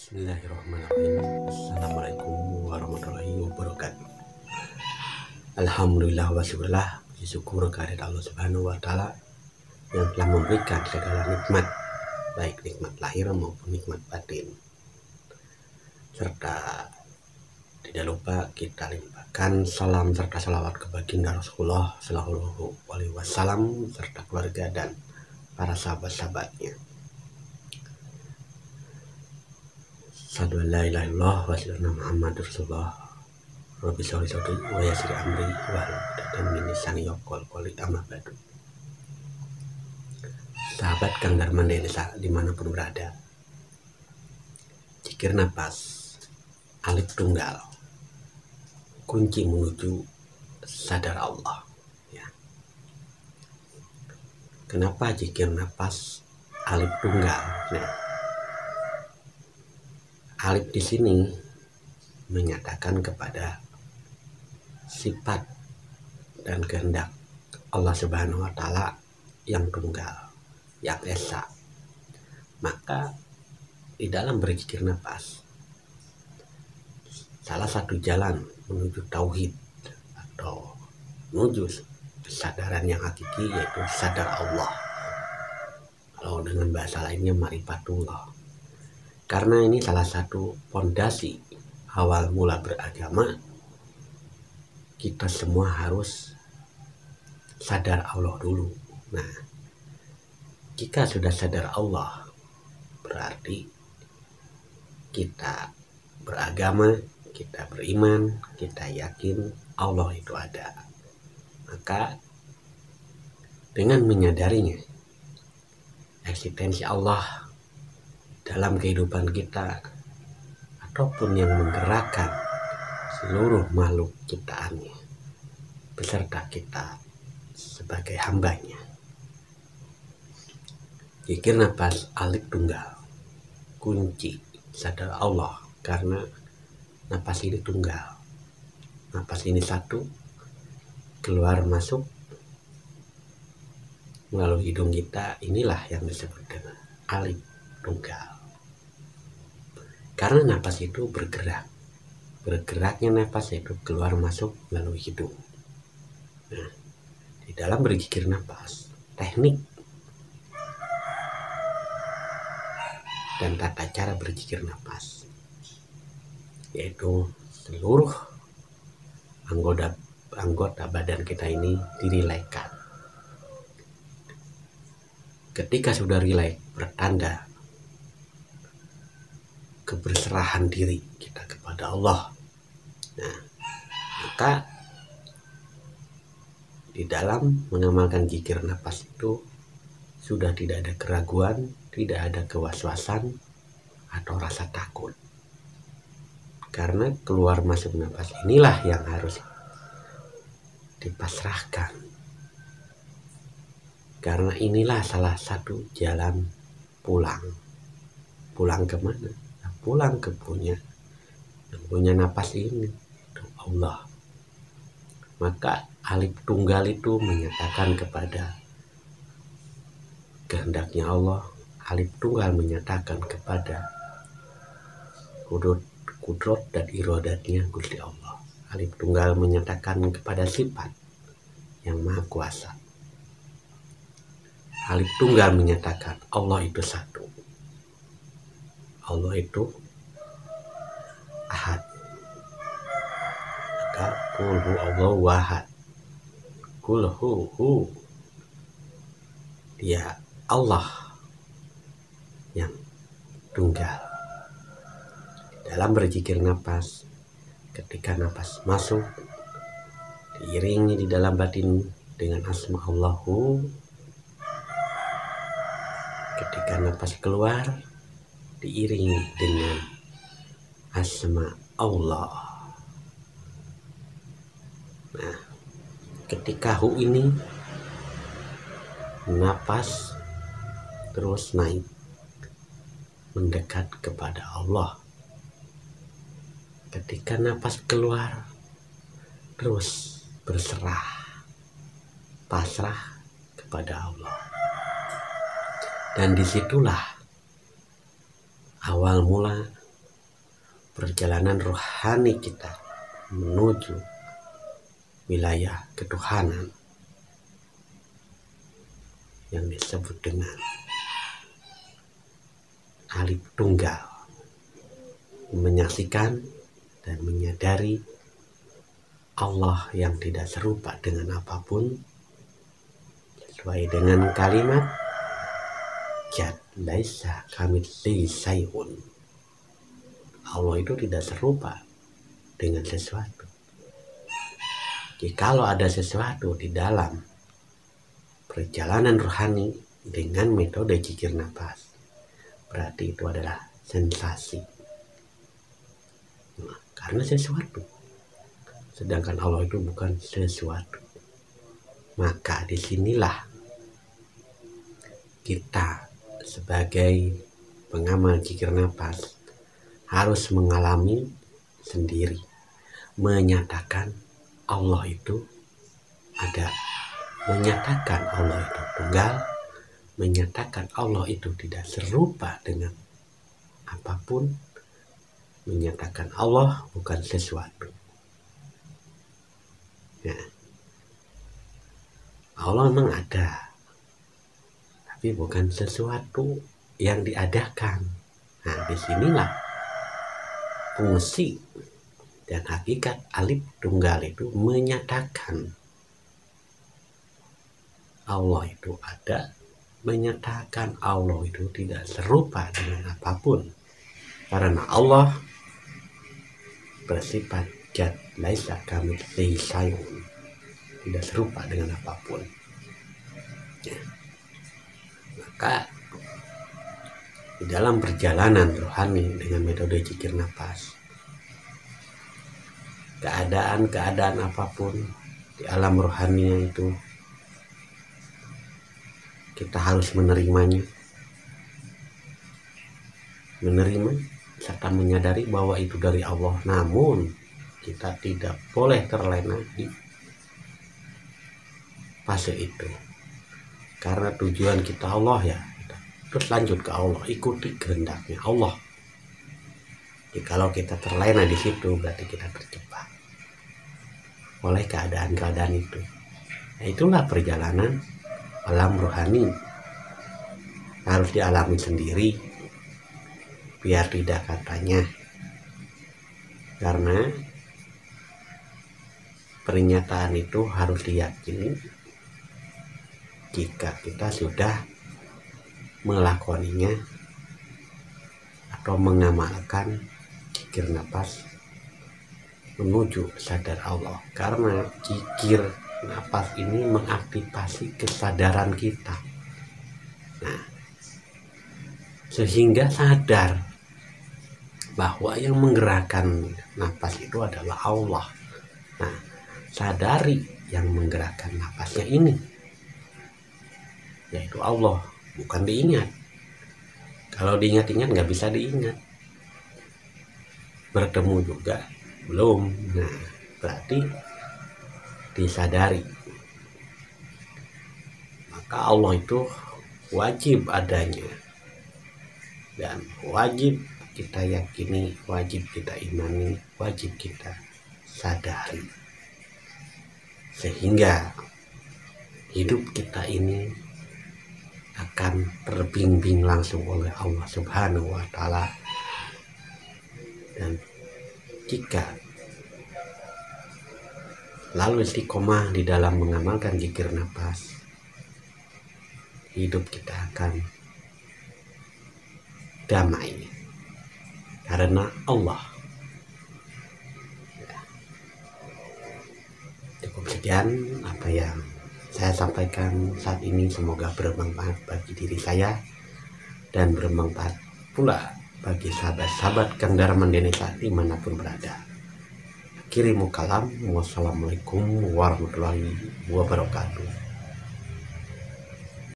Bismillahirrahmanirrahim. Assalamualaikum warahmatullahi wabarakatuh. Alhamdulillah wa syukurlah, syukur kehadirat Allah Subhanahu wa taala yang telah memberikan segala nikmat, baik nikmat lahir maupun nikmat batin. Serta tidak lupa kita limpahkan salam serta salawat ke baginda Rasulullah Shallallahu alaihi wasallam serta keluarga dan para sahabat-sahabatnya. Asyhadu an la ilaha illallah wa asyhadu anna Muhammadar Rasulullah. Rabbi sholli sadri wa yassir amri wahlul 'uqdatam min lisani yafqahu qawli amma ba'du. Sahabat Kang Darman Desa dimanapun berada, zikir nafas alif tunggal, kunci menuju sadar Allah. Ya. Kenapa zikir nafas alif tunggal? Nah, alif di sini menyatakan kepada sifat dan kehendak Allah Subhanahu wa taala yang tunggal, yang esa. Maka di dalam berzikir nafas, salah satu jalan menuju tauhid atau menuju kesadaran yang hakiki yaitu sadar Allah. Kalau dengan bahasa lainnya ma'rifatullah. Karena ini salah satu fondasi awal mula beragama, kita semua harus sadar Allah dulu. Nah, jika sudah sadar Allah, berarti kita beragama, kita beriman, kita yakin Allah itu ada. Maka dengan menyadarinya, eksistensi Allah dalam kehidupan kita ataupun yang menggerakkan seluruh makhluk ciptaannya beserta kita sebagai hambanya. Zikir nafas alif tunggal, kunci sadar Allah, karena nafas ini tunggal, nafas ini satu, keluar masuk melalui hidung kita. Inilah yang disebut dengan alif tunggal. Karena nafas itu bergerak, bergeraknya nafas itu keluar masuk melalui hidung. Nah, di dalam berzikir nafas, teknik dan tata cara berzikir nafas, yaitu seluruh anggota badan kita ini dirilaikan. Ketika sudah rileks, bertanda keberserahan diri kita kepada Allah. Nah, maka di dalam mengamalkan zikir nafas itu sudah tidak ada keraguan, tidak ada kewaswasan atau rasa takut. Karena keluar masuk nafas inilah yang harus dipasrahkan. Karena inilah salah satu jalan pulang. Pulang kemana? Pulang ke yang punya nafas ini, itu Allah. Maka alif tunggal itu menyatakan kepada kehendaknya Allah, alif tunggal menyatakan kepada kudrat dan iradatnya Gusti Allah. Alif tunggal menyatakan kepada sifat yang maha kuasa. Alif tunggal menyatakan Allah itu satu, Allah itu ahad. Maka kulhu Allah wahad, kulhu dia Allah yang tunggal. Dalam berzikir nafas, ketika nafas masuk diiringi di dalam batin dengan asma Allahu, ketika nafas keluar diiringi dengan asma Allah. Nah, ketika hu ini nafas terus naik mendekat kepada Allah. Ketika nafas keluar terus berserah, pasrah kepada Allah. Dan disitulah awal mula perjalanan rohani kita menuju wilayah ketuhanan yang disebut dengan Alif Tunggal, menyaksikan dan menyadari Allah yang tidak serupa dengan apapun, sesuai dengan kalimat Jad laisa kamitslihi syai'un. Allah itu tidak serupa dengan sesuatu. Jikalau ada sesuatu di dalam perjalanan rohani dengan metode zikir nafas, berarti itu adalah sensasi. Nah, karena sesuatu, sedangkan Allah itu bukan sesuatu. Maka disinilah kita sebagai pengamal zikir nafas harus mengalami sendiri, menyatakan Allah itu ada, menyatakan Allah itu tunggal, menyatakan Allah itu tidak serupa dengan apapun, menyatakan Allah bukan sesuatu. Ya. Allah memang ada, tapi bukan sesuatu yang diadakan. Nah, disinilah fungsi dan hakikat Alif Tunggal itu menyatakan Allah itu ada, menyatakan Allah itu tidak serupa dengan apapun. Karena Allah bersifat Jad laisa kamitslihi syai'un, tidak serupa dengan apapun. Ya. Maka di dalam perjalanan rohani dengan metode zikir nafas, keadaan-keadaan apapun di alam rohani itu kita harus menerimanya, menerima serta menyadari bahwa itu dari Allah. Namun kita tidak boleh terlena di fase itu, karena tujuan kita Allah ya. Terus lanjut ke Allah, ikuti kehendaknya Allah. Jadi kalau kita terlena di situ, berarti kita terjebak oleh keadaan-keadaan itu. Nah, itulah perjalanan alam rohani, harus dialami sendiri, biar tidak katanya. Karena pernyataan itu harus diyakini jika kita sudah melakoninya atau mengamalkan zikir nafas menuju sadar Allah. Karena zikir nafas ini mengaktifasi kesadaran kita, nah, sehingga sadar bahwa yang menggerakkan nafas itu adalah Allah. Nah, sadari yang menggerakkan nafasnya ini yaitu Allah, bukan diingat. Kalau diingat-ingat nggak bisa diingat. Bertemu juga belum. Nah, berarti disadari. Maka Allah itu wajib adanya dan wajib kita yakini, wajib kita imani, wajib kita sadari, sehingga hidup kita ini akan terbimbing langsung oleh Allah Subhanahu wa Ta'ala. Dan jika lalu istiqomah di dalam mengamalkan zikir nafas, hidup kita akan damai karena Allah. Ya. Cukup sekian apa yang saya sampaikan saat ini, semoga bermanfaat bagi diri saya dan bermanfaat pula bagi sahabat-sahabat Kang Darman Dene saat dimanapun berada. Kirimu kalam, wassalamualaikum warahmatullahi wabarakatuh.